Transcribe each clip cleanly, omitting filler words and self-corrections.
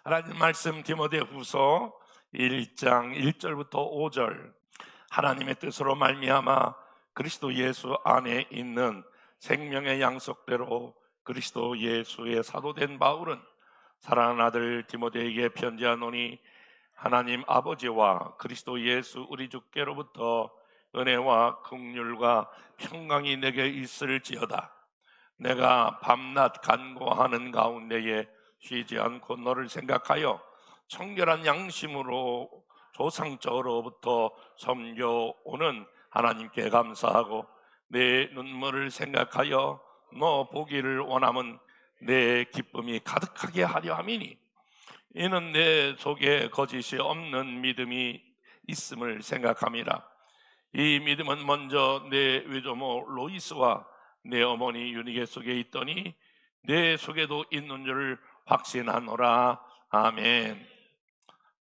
하나님 말씀 디모데후서 1장 1절부터 5절. 하나님의 뜻으로 말미암아 그리스도 예수 안에 있는 생명의 양속대로 그리스도 예수의 사도된 바울은 사랑하는 아들 디모데에게 편지하노니, 하나님 아버지와 그리스도 예수 우리 주께로부터 은혜와 긍휼과 평강이 내게 있을지어다. 내가 밤낮 간구하는 가운데에 쉬지 않고 너를 생각하여 청결한 양심으로 조상적으로부터 섬겨오는 하나님께 감사하고, 내 눈물을 생각하여 너 보기를 원함은 내 기쁨이 가득하게 하려 함이니, 이는 내 속에 거짓이 없는 믿음이 있음을 생각함이라. 이 믿음은 먼저 내 외조모 로이스와 내 어머니 유니게 속에 있더니 내 속에도 있는 줄 확신하노라. 아멘.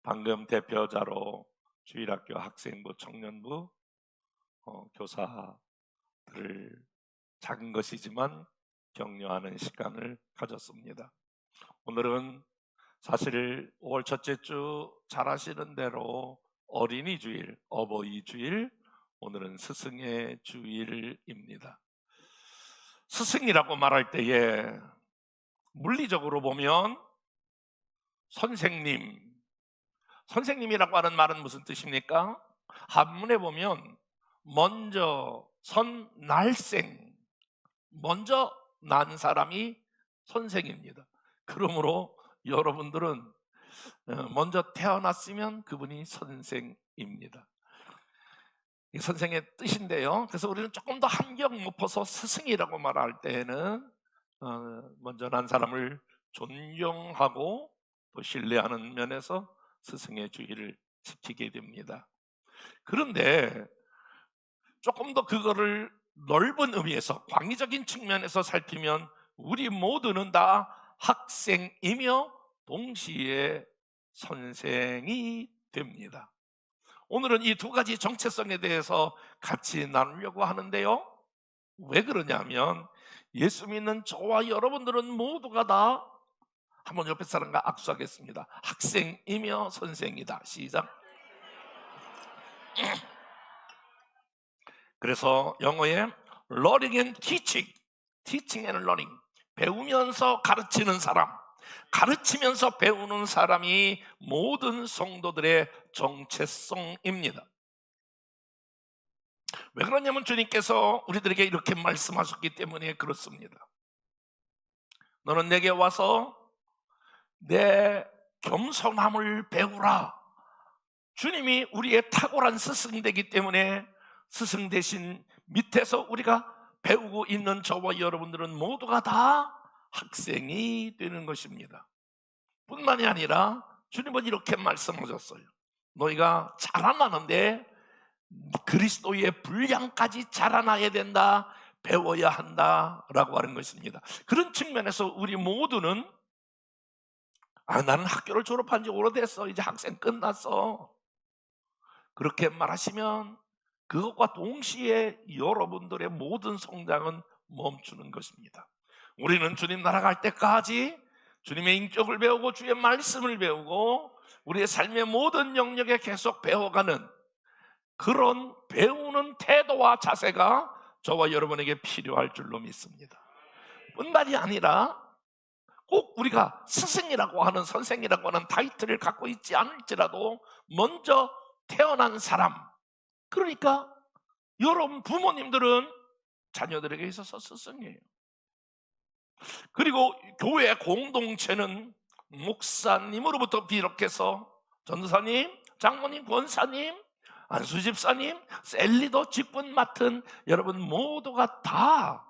방금 대표자로 주일학교 학생부, 청년부, 교사들을 작은 것이지만 격려하는 시간을 가졌습니다. 오늘은 사실 5월 첫째 주 잘 아시는 대로 어린이 주일, 어버이 주일, 오늘은 스승의 주일입니다. 스승이라고 말할 때에 물리적으로 보면 선생님이라고 하는 말은 무슨 뜻입니까? 한문에 보면 먼저 날생, 먼저 난 사람이 선생입니다. 그러므로 여러분들은 먼저 태어났으면 그분이 선생입니다. 이 선생의 뜻인데요, 그래서 우리는 조금 더 한경 높아서 스승이라고 말할 때에는 먼저 난 사람을 존경하고 또 신뢰하는 면에서 스승의 주의를 지키게 됩니다. 그런데 조금 더 그거를 넓은 의미에서, 광의적인 측면에서 살피면 우리 모두는 다 학생이며 동시에 선생이 됩니다. 오늘은 이 두 가지 정체성에 대해서 같이 나누려고 하는데요, 왜 그러냐면 예수 믿는 저와 여러분들은 모두가 다, 한번 옆에 사람과 악수하겠습니다. 학생이며 선생이다. 시작. 그래서 영어에 learning and teaching and learning, 배우면서 가르치는 사람, 가르치면서 배우는 사람이 모든 성도들의 정체성입니다. 왜 그러냐면 주님께서 우리들에게 이렇게 말씀하셨기 때문에 그렇습니다. 너는 내게 와서 내 겸손함을 배우라. 주님이 우리의 탁월한 스승되기 때문에 스승 대신 밑에서 우리가 배우고 있는 저와 여러분들은 모두가 다 학생이 되는 것입니다. 뿐만이 아니라 주님은 이렇게 말씀하셨어요. 너희가 자라나는데 그리스도의 분량까지 자라나야 된다, 배워야 한다라고 하는 것입니다. 그런 측면에서 우리 모두는 나는 학교를 졸업한 지 오래됐어, 이제 학생 끝났어, 그렇게 말하시면 그것과 동시에 여러분들의 모든 성장은 멈추는 것입니다. 우리는 주님 나라 갈 때까지 주님의 인격을 배우고 주의 말씀을 배우고 우리의 삶의 모든 영역에 계속 배워가는 그런 배우는 태도와 자세가 저와 여러분에게 필요할 줄로 믿습니다. 뿐만이 아니라 꼭 우리가 스승이라고 하는, 선생이라고 하는 타이틀을 갖고 있지 않을지라도 먼저 태어난 사람, 그러니까 여러분 부모님들은 자녀들에게 있어서 스승이에요. 그리고 교회 공동체는 목사님으로부터 비롯해서 전도사님, 장로님, 권사님, 안수집사님, 셀리더 직분 맡은 여러분 모두가 다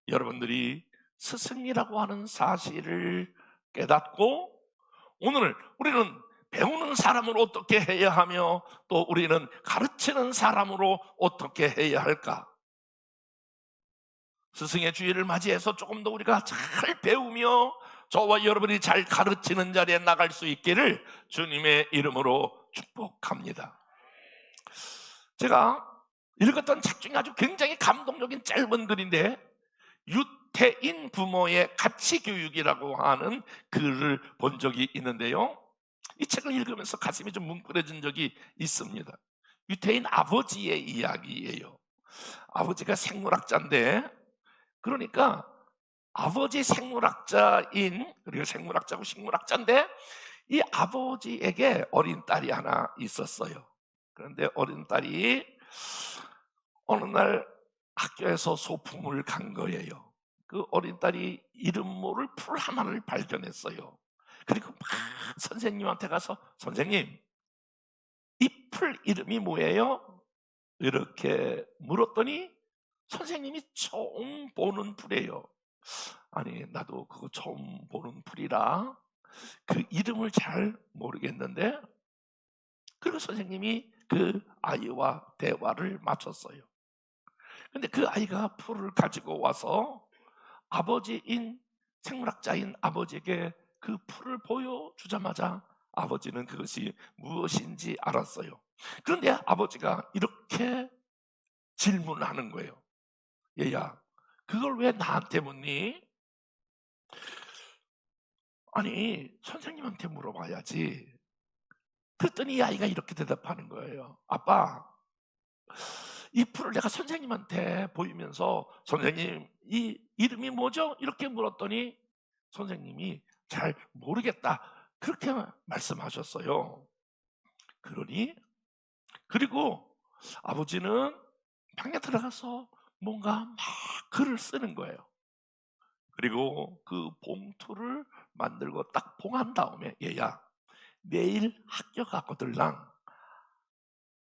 여러분들이 스승이라고 하는 사실을 깨닫고, 오늘 우리는 배우는 사람으로 어떻게 해야 하며 또 우리는 가르치는 사람으로 어떻게 해야 할까? 스승의 주일을 맞이해서 조금 더 우리가 잘 배우며 저와 여러분이 잘 가르치는 자리에 나갈 수 있기를 주님의 이름으로 축복합니다. 제가 읽었던 책 중에 아주 굉장히 감동적인 짧은 글인데, 유태인 부모의 가치 교육이라고 하는 글을 본 적이 있는데요. 이 책을 읽으면서 가슴이 좀 뭉클해진 적이 있습니다. 유태인 아버지의 이야기예요. 아버지가 생물학자인데, 그러니까 아버지 생물학자인, 그리고 생물학자고 식물학자인데, 이 아버지에게 어린 딸이 하나 있었어요. 그런데 어린 딸이 어느 날 학교에서 소풍을 간 거예요. 그 어린 딸이 이름 모를 풀 하나를 발견했어요. 그리고 막 선생님한테 가서, 선생님, 이 풀 이름이 뭐예요? 이렇게 물었더니 선생님이 처음 보는 풀이에요. 아니, 나도 그거 처음 보는 풀이라 그 이름을 잘 모르겠는데, 그리고 선생님이 그 아이와 대화를 마쳤어요. 근데 그 아이가 풀을 가지고 와서 아버지인, 생물학자인 아버지에게 그 풀을 보여주자마자 아버지는 그것이 무엇인지 알았어요. 그런데 아버지가 이렇게 질문하는 거예요. 얘야, 그걸 왜 나한테 묻니? 아니, 선생님한테 물어봐야지. 그랬더니 이 아이가 이렇게 대답하는 거예요. 아빠, 이 풀을 내가 선생님한테 보이면서 선생님, 이 이름이 뭐죠? 이렇게 물었더니 선생님이 잘 모르겠다, 그렇게 말씀하셨어요. 그리고 아버지는 방에 들어가서 뭔가 막 글을 쓰는 거예요. 그리고 그 봉투를 만들고 딱 봉한 다음에, 얘야, 내일 학교 가거들랑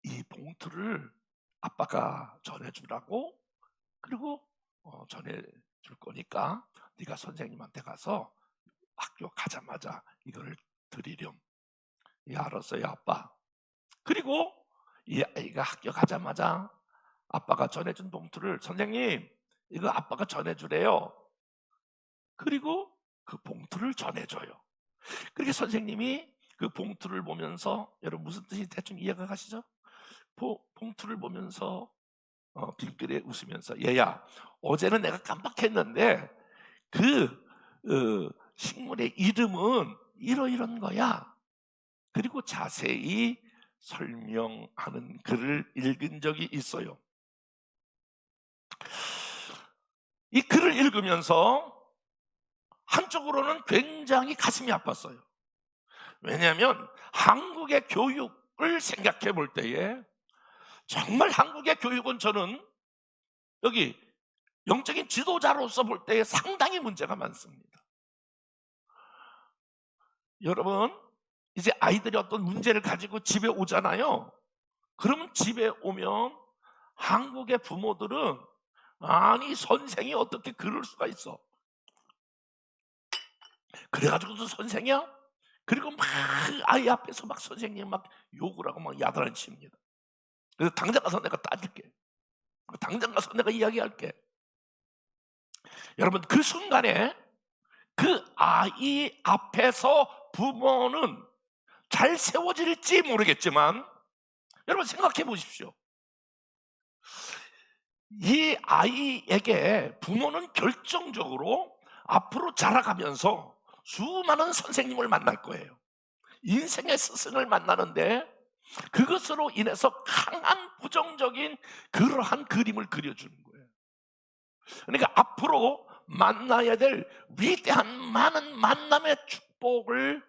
이 봉투를 아빠가 전해주라고, 그리고 전해줄 거니까 네가 선생님한테 가서 학교 가자마자 이거를 드리렴. 예, 알았어요, 아빠. 그리고 이 아이가 학교 가자마자 아빠가 전해준 봉투를, 선생님, 이거 아빠가 전해주래요. 그리고 그 봉투를 전해줘요. 그렇게 선생님이 그 봉투를 보면서, 여러분 무슨 뜻인지 대충 이해가 가시죠? 봉투를 보면서 빙그레 웃으면서, 얘야, 어제는 내가 깜빡했는데 그 식물의 이름은 이런 거야. 그리고 자세히 설명하는 글을 읽은 적이 있어요. 이 글을 읽으면서 한쪽으로는 굉장히 가슴이 아팠어요. 왜냐하면 한국의 교육을 생각해 볼 때에 정말 한국의 교육은 저는 여기 영적인 지도자로서 볼 때에 상당히 문제가 많습니다. 여러분, 이제 아이들이 어떤 문제를 가지고 집에 오잖아요. 그러면 집에 오면 한국의 부모들은, 아니, 선생이 어떻게 그럴 수가 있어? 그래가지고도 선생이야? 그리고 막 아이 앞에서 막 선생님 막 욕을 하고 막 야단을 칩니다. 그래서 당장 가서 내가 따질게. 당장 가서 내가 이야기할게. 여러분, 그 순간에 그 아이 앞에서 부모는 잘 세워질지 모르겠지만, 여러분 생각해 보십시오. 이 아이에게 부모는 결정적으로 앞으로 자라가면서 수많은 선생님을 만날 거예요. 인생의 스승을 만나는데 그것으로 인해서 강한 부정적인 그러한 그림을 그려주는 거예요. 그러니까 앞으로 만나야 될 위대한 많은 만남의 축복을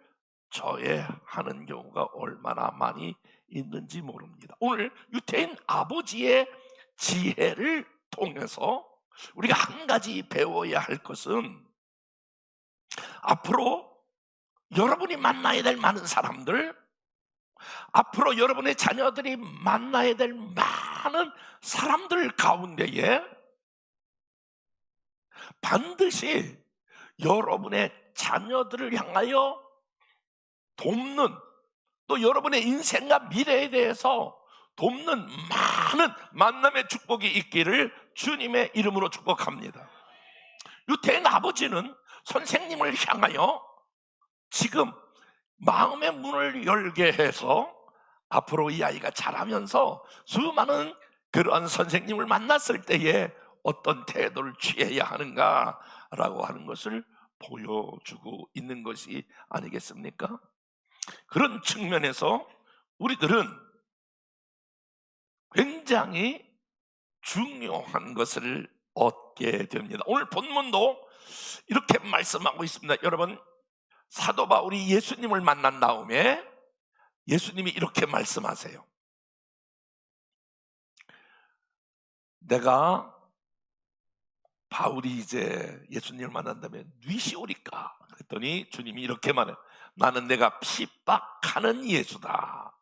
저해하는 경우가 얼마나 많이 있는지 모릅니다. 오늘 유태인 아버지의 지혜를 통해서 우리가 한 가지 배워야 할 것은, 앞으로 여러분이 만나야 될 많은 사람들, 앞으로 여러분의 자녀들이 만나야 될 많은 사람들 가운데에 반드시 여러분의 자녀들을 향하여 돕는, 또 여러분의 인생과 미래에 대해서 돕는 많은 만남의 축복이 있기를 주님의 이름으로 축복합니다. 유태인 아버지는 선생님을 향하여 지금 마음의 문을 열게 해서 앞으로 이 아이가 자라면서 수많은 그러한 선생님을 만났을 때에 어떤 태도를 취해야 하는가라고 하는 것을 보여주고 있는 것이 아니겠습니까? 그런 측면에서 우리들은 굉장히 중요한 것을 얻게 됩니다. 오늘 본문도 이렇게 말씀하고 있습니다. 여러분, 사도 바울이 예수님을 만난 다음에 예수님이 이렇게 말씀하세요. 내가 바울이 이제 예수님을 만난다면 뉘시오리까? 그랬더니 주님이 이렇게 말해요. 나는 내가 핍박하는 예수다.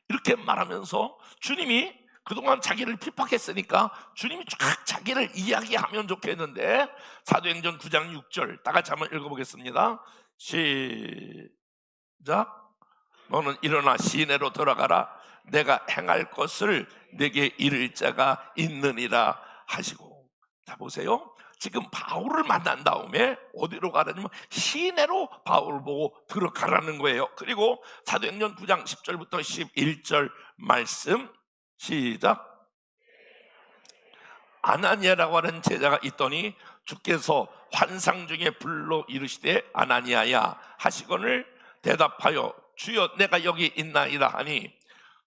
이렇게 말하면서 주님이 그동안 자기를 핍박했으니까 주님이 쫙 자기를 이야기하면 좋겠는데, 사도행전 9장 6절 다 같이 한번 읽어보겠습니다. 시작. 너는 일어나 시내로 들어가라. 내가 행할 것을 내게 이를 자가 있느니라 하시고. 자, 보세요. 지금 바울을 만난 다음에 어디로 가라냐면 시내로 바울을 보고 들어가라는 거예요. 그리고 사도행전 9장 10절부터 11절 말씀 시작. 아나니아라고 하는 제자가 있더니 주께서 환상 중에 불러 이르시되 아나니아야 하시거늘 대답하여 주여 내가 여기 있나이다 하니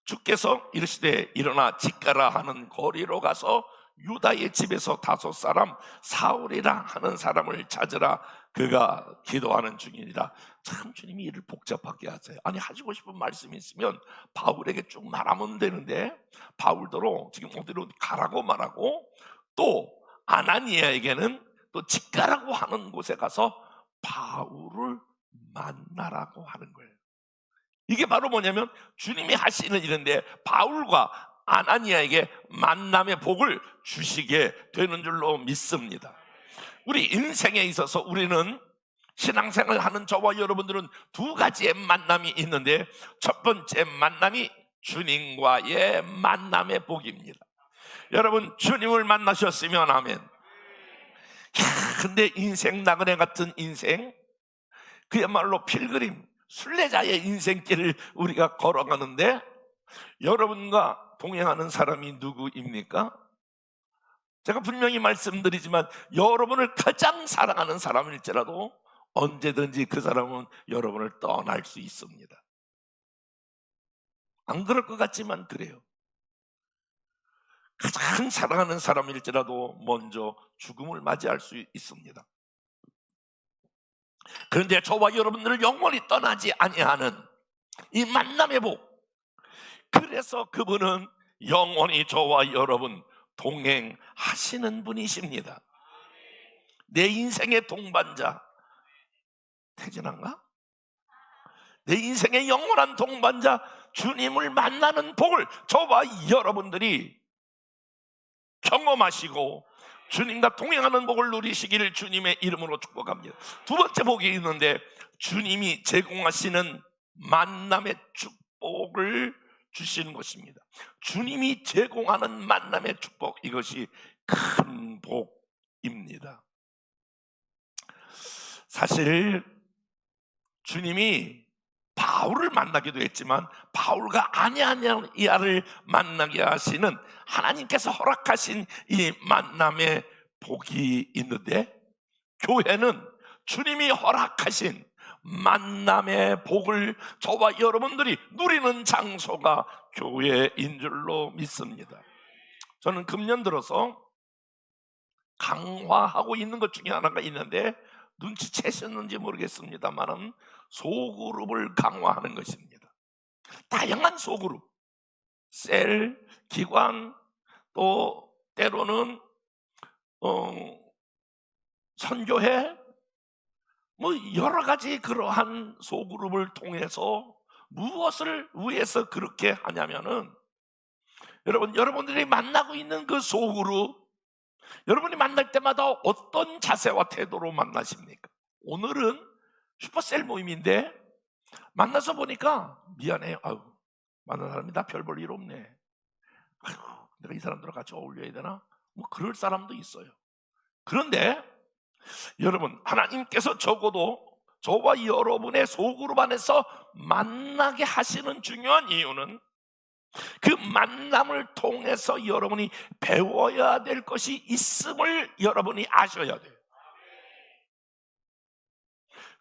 주께서 이르시되 일어나 집가라 하는 거리로 가서 유다의 집에서 5 사람 사울이라 하는 사람을 찾으라. 그가 기도하는 중이니라. 참 주님이 일을 복잡하게 하세요. 아니, 하시고 싶은 말씀이 있으면 바울에게 쭉 말하면 되는데 바울대로 지금 어디로 가라고 말하고, 또 아나니아에게는 또 집가라고 하는 곳에 가서 바울을 만나라고 하는 거예요. 이게 바로 뭐냐면 주님이 하시는 일인데 바울과 아나니아에게 만남의 복을 주시게 되는 줄로 믿습니다. 우리 인생에 있어서 우리는 신앙생활 하는 저와 여러분들은 2가지의 만남이 있는데, 첫 번째 만남이 주님과의 만남의 복입니다. 여러분, 주님을 만나셨으면 아멘. 근데 인생 나그네 같은 인생, 그야말로 필그림 순례자의 인생길을 우리가 걸어가는데 여러분과 동행하는 사람이 누구입니까? 제가 분명히 말씀드리지만 여러분을 가장 사랑하는 사람일지라도 언제든지 그 사람은 여러분을 떠날 수 있습니다. 안 그럴 것 같지만 그래요. 가장 사랑하는 사람일지라도 먼저 죽음을 맞이할 수 있습니다. 그런데 저와 여러분들을 영원히 떠나지 아니하는 이 만남의 복, 그래서 그분은 영원히 저와 여러분 동행하시는 분이십니다. 내 인생의 동반자, 태진한가? 내 인생의 영원한 동반자 주님을 만나는 복을 저와 여러분들이 경험하시고 주님과 동행하는 복을 누리시기를 주님의 이름으로 축복합니다. 2번째 복이 있는데, 주님이 제공하시는 만남의 축복을 주시는 것입니다. 주님이 제공하는 만남의 축복, 이것이 큰 복입니다. 사실 주님이 바울을 만나기도 했지만 바울과 아나니아를 만나게 하시는 하나님께서 허락하신 이 만남의 복이 있는데, 교회는 주님이 허락하신 만남의 복을 저와 여러분들이 누리는 장소가 교회인 줄로 믿습니다. 저는 금년 들어서 강화하고 있는 것 중에 하나가 있는데 눈치채셨는지 모르겠습니다만 소그룹을 강화하는 것입니다. 다양한 소그룹, 셀, 기관, 또 때로는 선교회, 뭐 여러 가지 그러한 소그룹을 통해서 무엇을 위해서 그렇게 하냐면은, 여러분들이 만나고 있는 그 소그룹, 여러분이 만날 때마다 어떤 자세와 태도로 만나십니까? 오늘은 슈퍼셀 모임인데 만나서 보니까 미안해, 아유, 만난 사람이 나 별 볼 일 없네, 아유, 내가 이 사람들과 같이 어울려야 되나? 뭐 그럴 사람도 있어요. 그런데 여러분, 하나님께서 적어도 저와 여러분의 소그룹 안에서 만나게 하시는 중요한 이유는 그 만남을 통해서 여러분이 배워야 될 것이 있음을 여러분이 아셔야 돼요.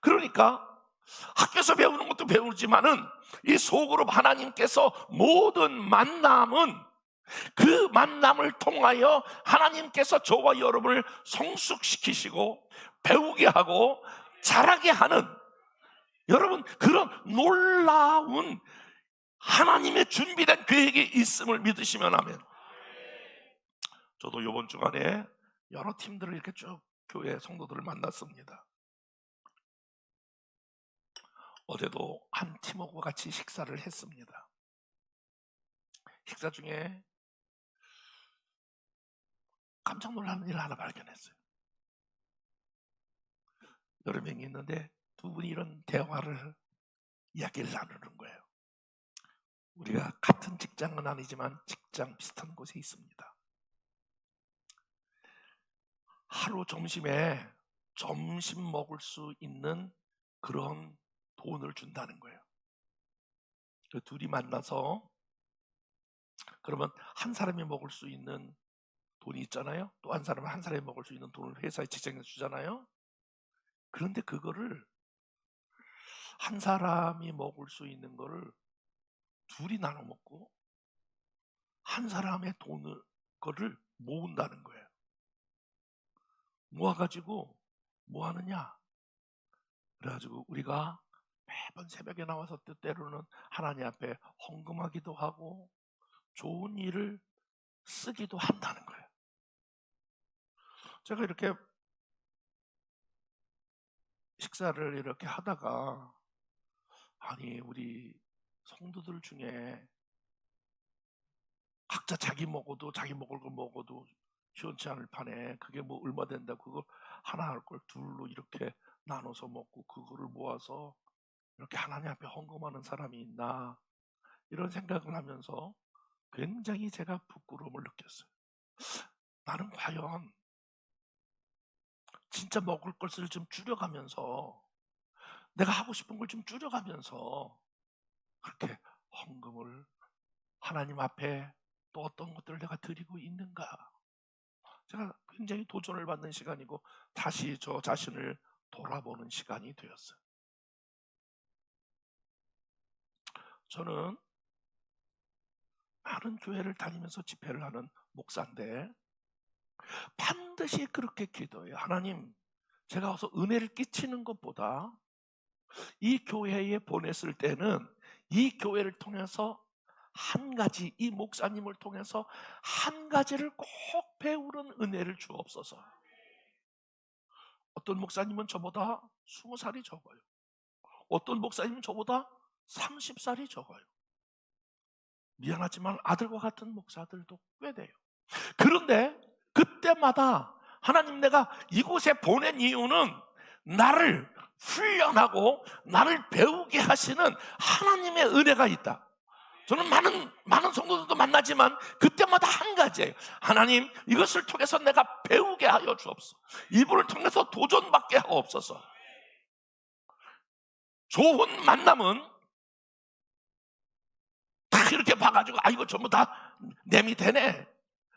그러니까 학교에서 배우는 것도 배우지만은 이 소그룹 하나님께서 모든 만남은 그 만남을 통하여 하나님께서 저와 여러분을 성숙시키시고 배우게 하고 자라게 하는, 여러분, 그런 놀라운 하나님의 준비된 계획이 있음을 믿으시면 아멘. 저도 이번 주간에 여러 팀들을 이렇게 쭉 교회 성도들을 만났습니다. 어제도 한 팀하고 같이 식사를 했습니다. 식사 중에 깜짝 놀라는 일을 하나 발견했어요. 여러 명이 있는데 두 분이 이런 대화를, 이야기를 나누는 거예요. 우리가 같은 직장은 아니지만 직장 비슷한 곳에 있습니다. 하루 점심에 점심 먹을 수 있는 그런 돈을 준다는 거예요. 그 둘이 만나서, 그러면 한 사람이 먹을 수 있는 돈이 있잖아요. 또 한 사람은 한 사람이 먹을 수 있는 돈을 회사에 직장에서 주잖아요. 그런데 그거를, 한 사람이 먹을 수 있는 거를 둘이 나눠 먹고 한 사람의 거를 모은다는 거예요. 모아가지고 뭐 하느냐? 그래가지고 우리가 매번 새벽에 나와서 때로는 하나님 앞에 헌금하기도 하고 좋은 일을 쓰기도 한다는 거예요. 제가 이렇게 식사를 이렇게 하다가, 아니, 우리 성도들 중에 각자 자기 먹어도, 자기 먹을 거 먹어도 시원치 않을 판에 그게 뭐 얼마 된다, 그거 하나 할 걸 둘로 이렇게 나눠서 먹고 그거를 모아서 이렇게 하나님 앞에 헌금하는 사람이 있나, 이런 생각을 하면서 굉장히 제가 부끄러움을 느꼈어요. 나는 과연 진짜 먹을 것을 좀 줄여가면서, 내가 하고 싶은 걸 좀 줄여가면서 그렇게 헌금을 하나님 앞에 또 어떤 것들을 내가 드리고 있는가, 제가 굉장히 도전을 받는 시간이고 다시 저 자신을 돌아보는 시간이 되었어요. 저는 많은 교회를 다니면서 집회를 하는 목사인데 반드시 그렇게 기도해요. 하나님, 제가 와서 은혜를 끼치는 것보다 이 교회에 보냈을 때는 이 교회를 통해서 한 가지, 이 목사님을 통해서 한 가지를 꼭 배우는 은혜를 주옵소서. 어떤 목사님은 저보다 20살이 적어요. 어떤 목사님은 저보다 30살이 적어요. 미안하지만 아들과 같은 목사들도 꽤 돼요. 그런데 그때마다 하나님, 내가 이곳에 보낸 이유는 나를 훈련하고 나를 배우게 하시는 하나님의 은혜가 있다. 저는 많은 성도들도 만나지만 그때마다 한 가지예요. 하나님, 이것을 통해서 내가 배우게 하여 주옵소서. 이분을 통해서 도전받게 하옵소서. 좋은 만남은 다 이렇게 봐가지고 이거 전부 다 내 밑에네,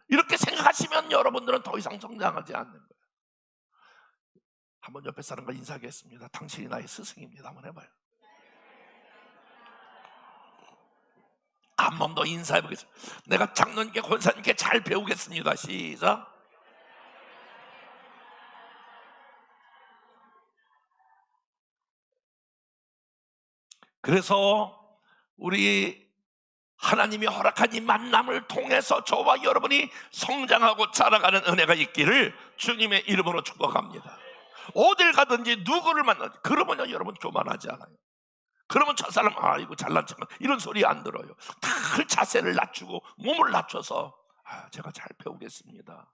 이렇게 생각하시면 여러분들은 더 이상 성장하지 않는 거예요. 한번 옆에 사람과 인사하겠습니다. 당신이 나의 스승입니다. 한번 해봐요. 한 번 더 인사해보겠습니다. 내가 장로님께, 권사님께 잘 배우겠습니다. 시작. 그래서 우리 하나님이 허락한 이 만남을 통해서 저와 여러분이 성장하고 자라가는 은혜가 있기를 주님의 이름으로 축복합니다. 어딜 가든지 누구를 만나든지, 그러면요 여러분 교만하지 않아요. 그러면 저 사람 이거 잘난 척, 이런 소리 안 들어요. 다 자세를 낮추고 몸을 낮춰서 제가 잘 배우겠습니다.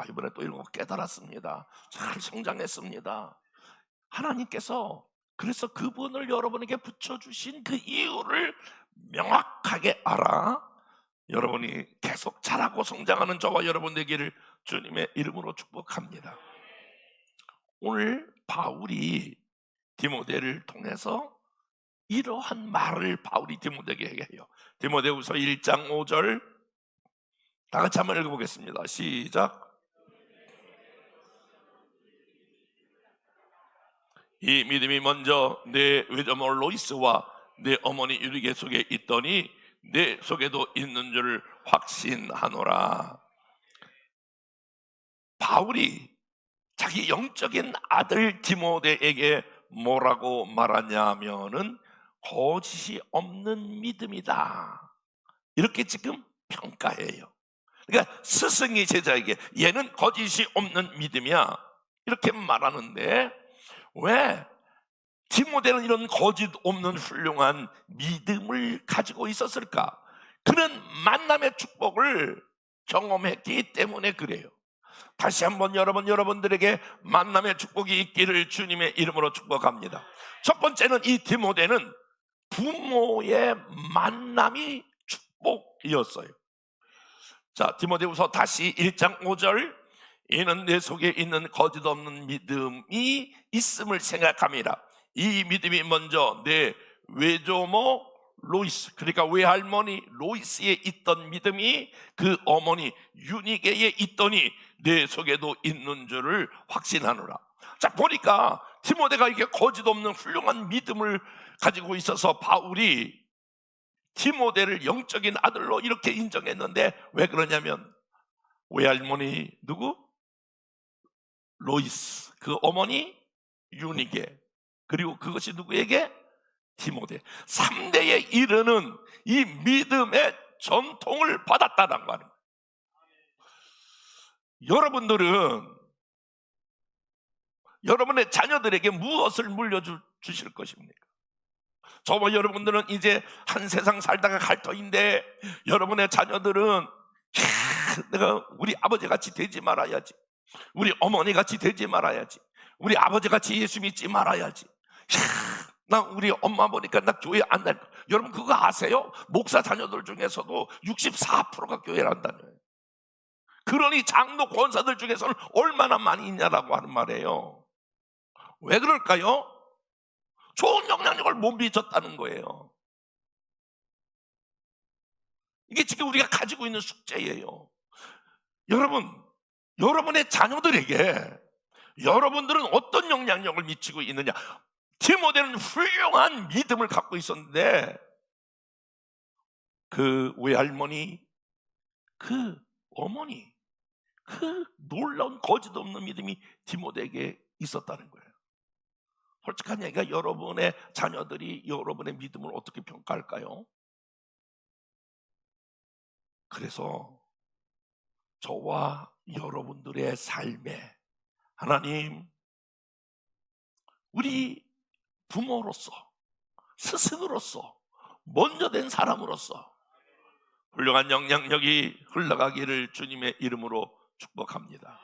이번에 또 이런 거 깨달았습니다. 잘 성장했습니다. 하나님께서 그래서 그분을 여러분에게 붙여주신 그 이유를 명확하게 알아 여러분이 계속 자라고 성장하는 저와 여러분 되기를 주님의 이름으로 축복합니다. 오늘 바울이 디모데를 통해서 이러한 말을 바울이 디모데에게 해요. 디모데후서 1장 5절 다 같이 한번 읽어보겠습니다. 시작. 이 믿음이 먼저 내 외조모 로이스와 내 어머니 유리게 속에 있더니 내 속에도 있는 줄 확신하노라. 바울이 자기 영적인 아들 디모데에게 뭐라고 말하냐면은 거짓이 없는 믿음이다, 이렇게 지금 평가해요. 그러니까 스승이 제자에게 얘는 거짓이 없는 믿음이야, 이렇게 말하는데, 왜 디모데는 이런 거짓 없는 훌륭한 믿음을 가지고 있었을까? 그는 만남의 축복을 경험했기 때문에 그래요. 다시 한번 여러분들에게 만남의 축복이 있기를 주님의 이름으로 축복합니다. 첫 번째는 이 디모데는 부모의 만남이 축복이었어요. 자, 디모데후서 다시 1장 5절, 이는 내 속에 있는 거짓 없는 믿음이 있음을 생각함이라. 이 믿음이 먼저 내 외조모 로이스, 그러니까 외할머니 로이스에 있던 믿음이 그 어머니 유니게에 있더니 내 속에도 있는 줄을 확신하노라. 자, 보니까 디모데가 이게 거짓 없는 훌륭한 믿음을 가지고 있어서 바울이 디모데를 영적인 아들로 이렇게 인정했는데, 왜 그러냐면 외할머니 누구? 로이스, 그 어머니 유니게, 그리고 그것이 누구에게? 디모데. 3대에 이르는 이 믿음의 전통을 받았다는 거 아닙니까? 여러분들은 여러분의 자녀들에게 무엇을 물려주실 것입니까? 저와 여러분들은 이제 한 세상 살다가 갈 터인데, 여러분의 자녀들은 내가 우리 아버지같이 되지 말아야지, 우리 어머니같이 되지 말아야지, 우리 아버지같이 예수 믿지 말아야지, 나 우리 엄마 보니까 나 교회 안 다닐 거야. 여러분 그거 아세요? 목사 자녀들 중에서도 64%가 교회를 안 다녀요. 그러니 장로 권사들 중에서는 얼마나 많이 있냐라고 하는 말이에요. 왜 그럴까요? 좋은 영향력을 못 미쳤다는 거예요. 이게 지금 우리가 가지고 있는 숙제예요. 여러분의 자녀들에게 여러분들은 어떤 영향력을 미치고 있느냐? 디모데는 훌륭한 믿음을 갖고 있었는데, 그 외할머니, 그 어머니, 그 놀라운 거짓 없는 믿음이 디모데에게 있었다는 거예요. 솔직한 얘기가, 여러분의 자녀들이 여러분의 믿음을 어떻게 평가할까요? 그래서 저와 여러분들의 삶에 하나님, 우리 부모로서, 스승으로서, 먼저 된 사람으로서 훌륭한 영향력이 흘러가기를 주님의 이름으로 축복합니다.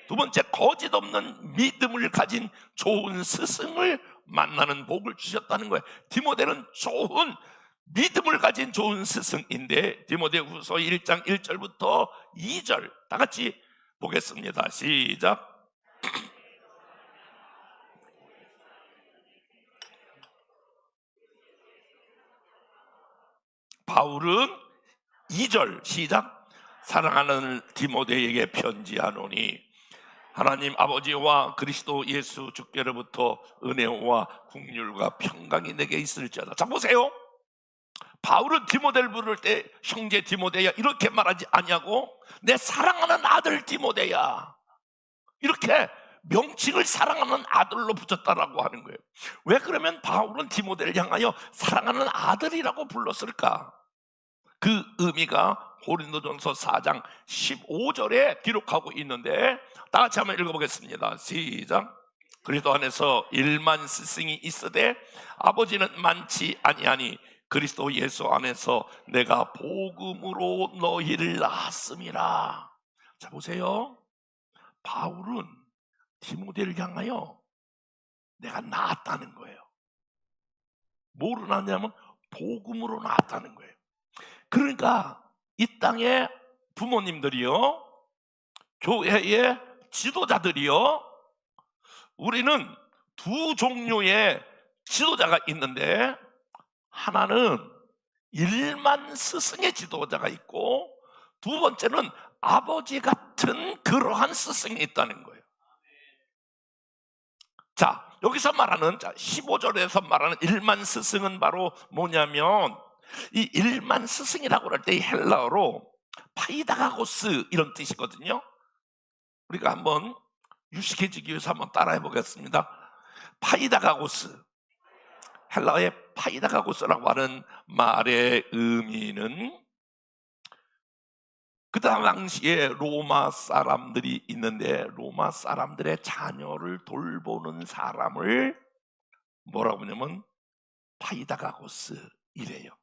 두 번째, 거짓 없는 믿음을 가진 좋은 스승을 만나는 복을 주셨다는 거예요. 디모데는 좋은 믿음을 가진 좋은 스승인데, 디모데후서 1장 1절부터 2절 다 같이 보겠습니다. 시작. 바울은 2절 시작. 사랑하는 디모데에게 편지하노니 하나님 아버지와 그리스도 예수 주께로부터 은혜와 긍휼과 평강이 내게 있을지어다. 자, 보세요. 바울은 디모데를 부를 때 형제 디모데야 이렇게 말하지 아니하고 내 사랑하는 아들 디모데야, 이렇게 명칭을 사랑하는 아들로 붙였다라고 하는 거예요. 왜 그러면 바울은 디모데를 향하여 사랑하는 아들이라고 불렀을까? 그 의미가 고린도전서 4장 15절에 기록하고 있는데, 다 같이 한번 읽어보겠습니다. 시작. 그리스도 안에서 일만 스승이 있으되 아버지는 많지 아니하니 그리스도 예수 안에서 내가 복음으로 너희를 낳았음이라. 자, 보세요. 바울은 디모데를 향하여 내가 낳았다는 거예요. 뭐로 낳았냐면 복음으로 낳았다는 거예요. 그러니까 이 땅의 부모님들이요, 교회의 지도자들이요, 우리는 두 종류의 지도자가 있는데, 하나는 일만 스승의 지도자가 있고, 두 번째는 아버지 같은 그러한 스승이 있다는 거예요. 자, 여기서 말하는 15절에서 말하는 일만 스승은 바로 뭐냐면, 이 일만 스승이라고 할 때 헬라어로 파이다가고스 이런 뜻이거든요. 우리가 한번 유식해지기 위해서 한번 따라해 보겠습니다. 파이다가고스, 헬라어의 파이다가고스라고 하는 말의 의미는, 그 당시에 로마 사람들이 있는데 로마 사람들의 자녀를 돌보는 사람을 뭐라고 하냐면 파이다가고스 이래요.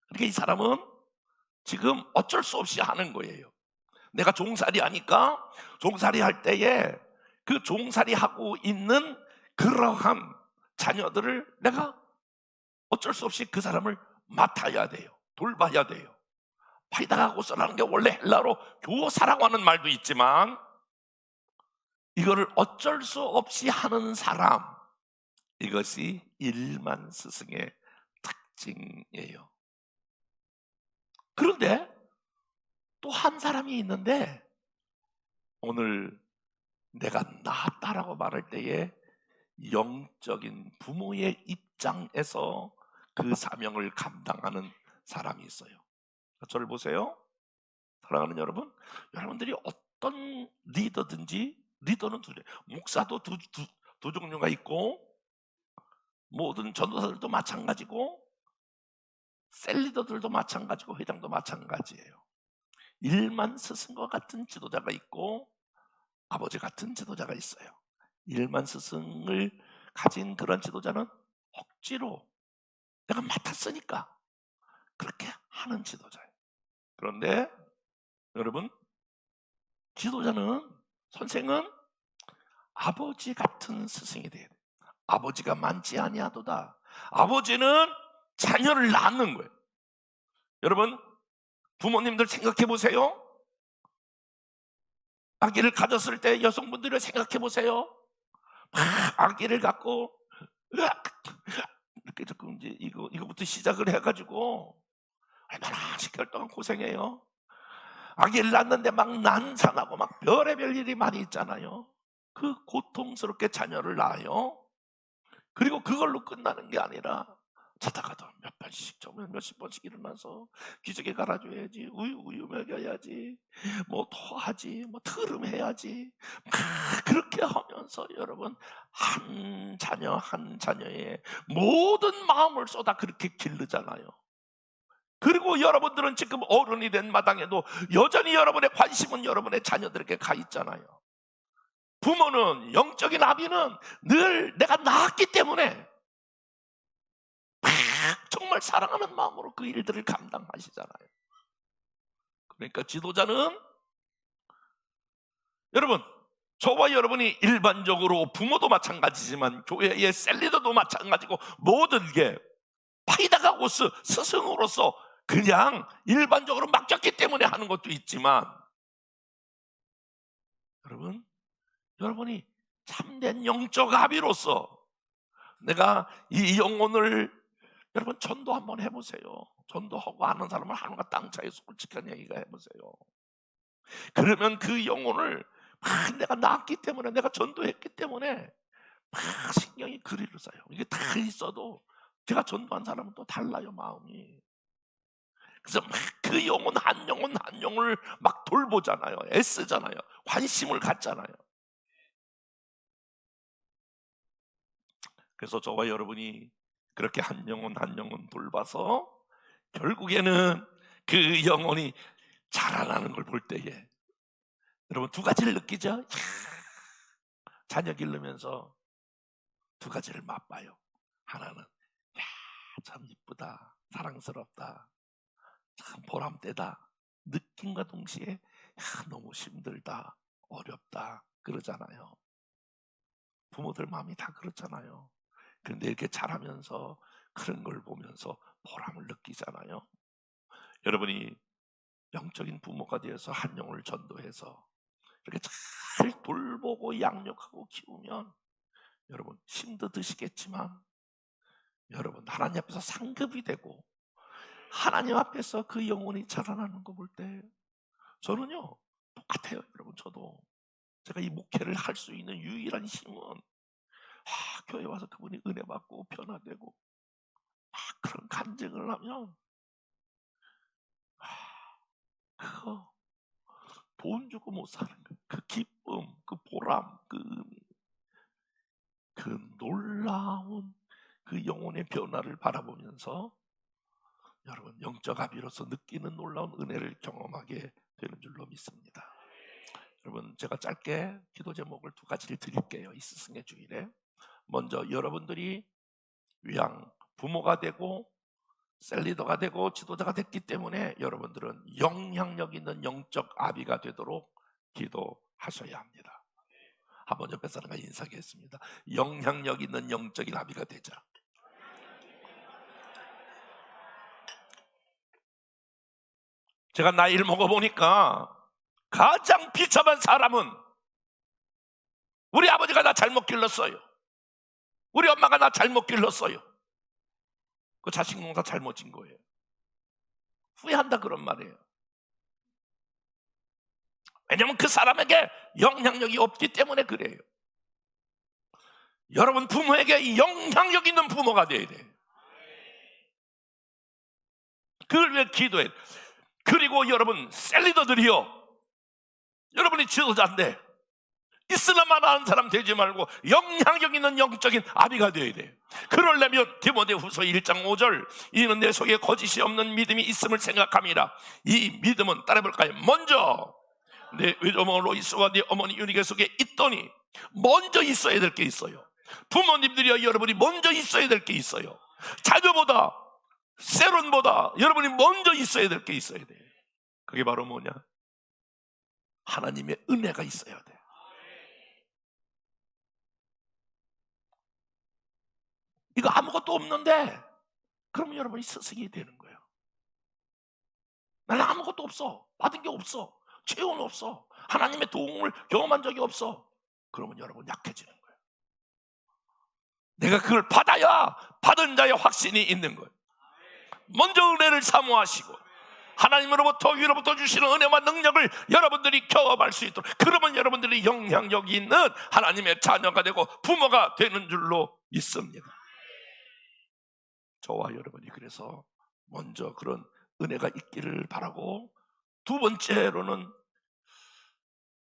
그러니까 이 사람은 지금 어쩔 수 없이 하는 거예요. 내가 종살이 하니까 종살이 할 때에 그 종살이 하고 있는 그러한 자녀들을 내가 어쩔 수 없이 그 사람을 맡아야 돼요. 돌봐야 돼요. 파이다가고스라는 게 원래 헬라로 교사라고 하는 말도 있지만, 이거를 어쩔 수 없이 하는 사람, 이것이 일만 스승의 특징이에요. 그런데 또 한 사람이 있는데, 오늘 내가 나았다라고 말할 때에 영적인 부모의 입장에서 그 사명을 감당하는 사람이 있어요. 저를 보세요. 사랑하는 여러분, 여러분들이 어떤 리더든지, 리더는 목사도 두 종류가 있고, 모든 전도사들도 마찬가지고, 셀리더들도 마찬가지고, 회장도 마찬가지예요. 일만 스승과 같은 지도자가 있고 아버지 같은 지도자가 있어요. 일만 스승을 가진 그런 지도자는 억지로 내가 맡았으니까 그렇게 하는 지도자예요. 그런데 여러분, 지도자는, 선생은 아버지 같은 스승이 돼야 돼요. 아버지가 많지 아니하도다. 아버지는 자녀를 낳는 거예요. 여러분, 부모님들 생각해 보세요. 아기를 가졌을 때 여성분들을 생각해 보세요. 아기를 갖고 이렇게 조금 이제 이거부터 시작을 해가지고 얼마나 10개월 동안 고생해요. 아기를 낳는데 막 난산하고 막 별의별 일이 많이 있잖아요. 그 고통스럽게 자녀를 낳아요. 그리고 그걸로 끝나는 게 아니라 자다가도 몇 번씩, 정말 몇십 번씩 일어나서 기저귀 갈아줘야지, 우유 먹여야지, 뭐 토하지, 뭐 트름해야지, 막 그렇게 하면서 여러분, 한 자녀 한 자녀의 모든 마음을 쏟아 그렇게 기르잖아요. 그리고 여러분들은 지금 어른이 된 마당에도 여전히 여러분의 관심은 여러분의 자녀들에게 가 있잖아요. 부모는, 영적인 아비는 늘 내가 낳았기 때문에 정말 사랑하는 마음으로 그 일들을 감당하시잖아요. 그러니까 지도자는, 여러분, 저와 여러분이 일반적으로 부모도 마찬가지지만 교회의 셀리더도 마찬가지고, 모든 게 파이다가고스 스승으로서 그냥 일반적으로 맡겼기 때문에 하는 것도 있지만, 여러분이 참된 영적 아비로서 내가 이 영혼을, 여러분 전도 한번 해보세요. 전도하고 아는 사람을 하늘과 땅 차이 솔직한 얘기가 해보세요. 그러면 그 영혼을 내가 낳았기 때문에, 내가 전도했기 때문에 막 신경이 그리로 쌓여. 이게 다 있어도 제가 전도한 사람은 또 달라요, 마음이. 그래서 막 그 영혼 한 영혼을 막 돌보잖아요. 애쓰잖아요. 관심을 갖잖아요. 그래서 저와 여러분이 그렇게 한 영혼 돌봐서 결국에는 그 영혼이 자라나는 걸 볼 때에 여러분 두 가지를 느끼죠. 자녀 기르면서 두 가지를 맛봐요. 하나는 참 이쁘다, 사랑스럽다, 참 보람되다, 느낌과 동시에 너무 힘들다, 어렵다, 그러잖아요. 부모들 마음이 다 그렇잖아요. 그런데 이렇게 자라면서 그런 걸 보면서 보람을 느끼잖아요. 여러분이 영적인 부모가 되어서 한 영혼을 전도해서 이렇게 잘 돌보고 양육하고 키우면, 여러분 힘도 드시겠지만 여러분, 하나님 앞에서 상급이 되고 하나님 앞에서 그 영혼이 자라나는 거 볼 때 저는요 똑같아요. 여러분, 저도 제가 이 목회를 할 수 있는 유일한 힘은 교회 와서 그분이 은혜 받고 변화되고 그런 간증을 하면 그거 돈 주고 못 사는 거예요. 그 기쁨, 그 보람, 그 놀라운 그 영혼의 변화를 바라보면서 여러분 영적 아비로서 느끼는 놀라운 은혜를 경험하게 되는 줄로 믿습니다. 여러분, 제가 짧게 기도 제목을 두 가지를 드릴게요. 이 스승의 주일에. 먼저 여러분들이 위양 부모가 되고 셀리더가 되고 지도자가 됐기 때문에 여러분들은 영향력 있는 영적 아비가 되도록 기도하셔야 합니다. 한번 옆에 사람과 인사하겠습니다. 영향력 있는 영적인 아비가 되자. 제가 나이를 먹어보니까 가장 비참한 사람은 우리 아버지가 나 잘못 길렀어요. 우리 엄마가 나 잘못 길렀어요. 그 자식 농사 잘못 진 거예요. 후회한다 그런 말이에요. 왜냐하면 그 사람에게 영향력이 없기 때문에 그래요. 여러분, 부모에게 영향력 있는 부모가 돼야 돼요. 그걸 위해 기도해. 그리고 여러분, 셀리더들이요, 여러분이 지도자인데 있으나만 하는 사람 되지 말고 영향력 있는 영적인 아비가 되어야 돼요. 그러려면 디모데후서 1장 5절, 이는 내 속에 거짓이 없는 믿음이 있음을 생각함이라. 이 믿음은 따라해볼까요? 먼저 내 외조모 로이스와 네 어머니 유니게 속에 있더니, 먼저 있어야 될 게 있어요. 부모님들이여, 여러분이 먼저 있어야 될 게 있어요. 자녀보다, 세론보다 여러분이 먼저 있어야 될 게 있어야 돼요. 그게 바로 뭐냐? 하나님의 은혜가 있어야 돼요. 이거 아무것도 없는데 그러면 여러분이 스승이 되는 거예요. 나는 아무것도 없어, 받은 게 없어, 체온 없어, 하나님의 도움을 경험한 적이 없어. 그러면 여러분 약해지는 거예요. 내가 그걸 받아야 받은 자의 확신이 있는 거예요. 먼저 은혜를 사모하시고 하나님으로부터 위로부터 주시는 은혜와 능력을 여러분들이 경험할 수 있도록, 그러면 여러분들이 영향력이 있는 하나님의 자녀가 되고 부모가 되는 줄로 믿습니다. 저와 여러분이 그래서 먼저 그런 은혜가 있기를 바라고, 두 번째로는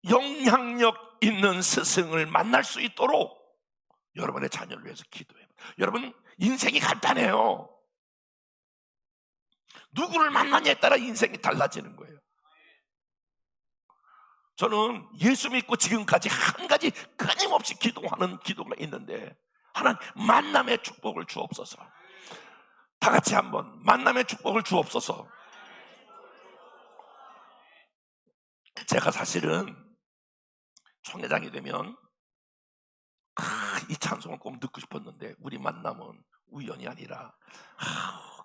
영향력 있는 스승을 만날 수 있도록 여러분의 자녀를 위해서 기도해요. 여러분, 인생이 간단해요. 누구를 만나냐에 따라 인생이 달라지는 거예요. 저는 예수 믿고 지금까지 한 가지 끊임없이 기도하는 기도가 있는데, 하나님, 만남의 축복을 주옵소서. 다 같이 한번 만남의 축복을 주옵소서. 제가 사실은 총회장이 되면 이 찬송을 꼭 듣고 싶었는데, 우리 만남은 우연이 아니라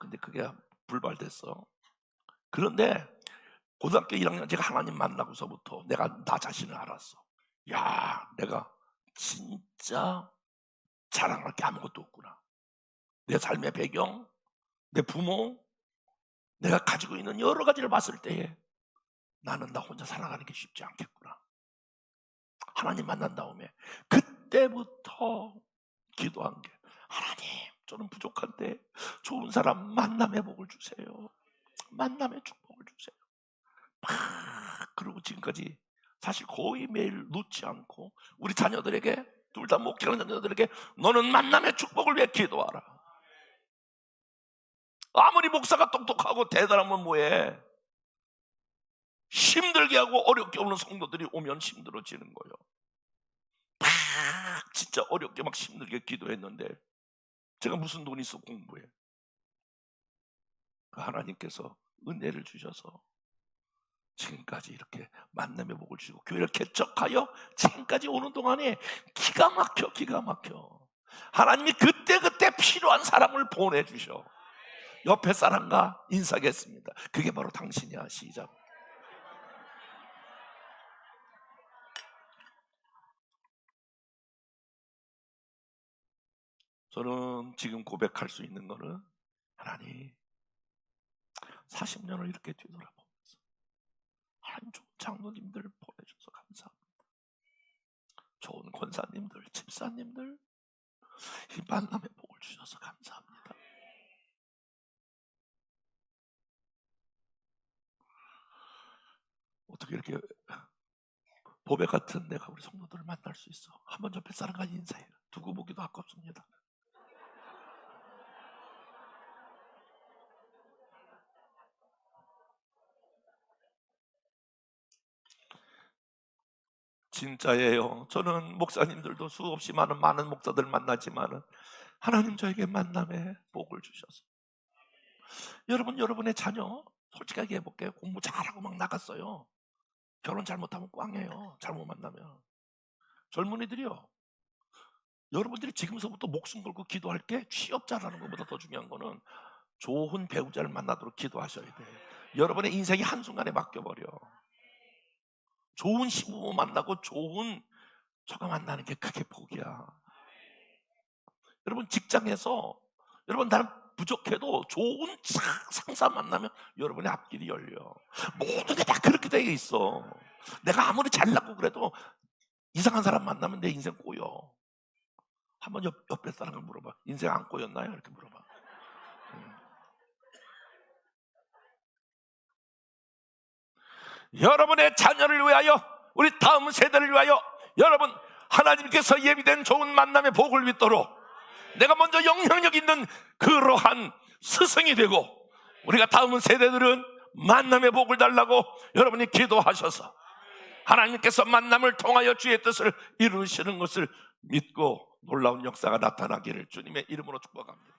근데 그게 불발됐어. 그런데 고등학교 1학년 제가 하나님 만나고서부터 내가 나 자신을 알았어. 야, 내가 진짜 자랑할 게 아무것도 없구나. 내 삶의 배경, 내 부모, 내가 가지고 있는 여러 가지를 봤을 때에 나는 나 혼자 살아가는 게 쉽지 않겠구나. 하나님 만난 다음에 그때부터 기도한 게, 하나님, 저는 부족한데 좋은 사람 만남의 복을 주세요. 만남의 축복을 주세요. 그리고 지금까지 사실 거의 매일 놓지 않고 우리 자녀들에게, 둘 다 목회하는 자녀들에게, 너는 만남의 축복을 위해 기도하라. 아무리 목사가 똑똑하고 대단하면 뭐해? 힘들게 하고 어렵게 오는 성도들이 오면 힘들어지는 거예요. 진짜 어렵게 막 힘들게 기도했는데 제가 무슨 돈이 있어 공부해. 그 하나님께서 은혜를 주셔서 지금까지 이렇게 만남의 복을 주시고 교회를 개척하여 지금까지 오는 동안에 기가 막혀. 하나님이 그때그때 필요한 사람을 보내주셔. 옆에 사람과 인사하겠습니다. 그게 바로 당신이야. 시작. 저는 지금 고백할 수 있는 거는, 하나님 40년을 이렇게 뒤돌아보면서 하나님 좋은 장로님들 보내줘서 감사합니다. 좋은 권사님들, 집사님들, 이 만남의 복을 주셔서 감사합니다. 어떻게 이렇게 보배 같은 내가 우리 성도들을 만날 수 있어? 한번 옆에 사람과 인사해. 두고 보기도 아깝습니다. 진짜예요. 저는 목사님들도 수없이 많은 목사들 만나지만은 하나님 저에게 만남의 복을 주셔서, 여러분의 자녀 솔직하게 해볼게요. 공부 잘하고 막 나갔어요. 결혼 잘못하면 꽝이에요. 잘못 만나면. 젊은이들이요, 여러분들이 지금서부터 목숨 걸고 기도할 게 취업 잘하는 것보다 더 중요한 거는 좋은 배우자를 만나도록 기도하셔야 돼요. 여러분의 인생이 한순간에 바뀌어버려. 좋은 시부모 만나고 좋은 처가 만나는 게 크게 복이야. 여러분 직장에서 여러분 나는 부족해도 좋은 상사 만나면 여러분의 앞길이 열려. 모든 게 다 그렇게 되어 있어. 내가 아무리 잘나고 그래도 이상한 사람 만나면 내 인생 꼬여. 한번 옆에 사람을 물어봐. 인생 안 꼬였나요? 이렇게 물어봐. 여러분의 자녀를 위하여, 우리 다음 세대를 위하여 여러분 하나님께서 예비된 좋은 만남의 복을 믿도록 내가 먼저 영향력 있는 그러한 스승이 되고, 우리가 다음 세대들은 만남의 복을 달라고 여러분이 기도하셔서 하나님께서 만남을 통하여 주의 뜻을 이루시는 것을 믿고 놀라운 역사가 나타나기를 주님의 이름으로 축복합니다.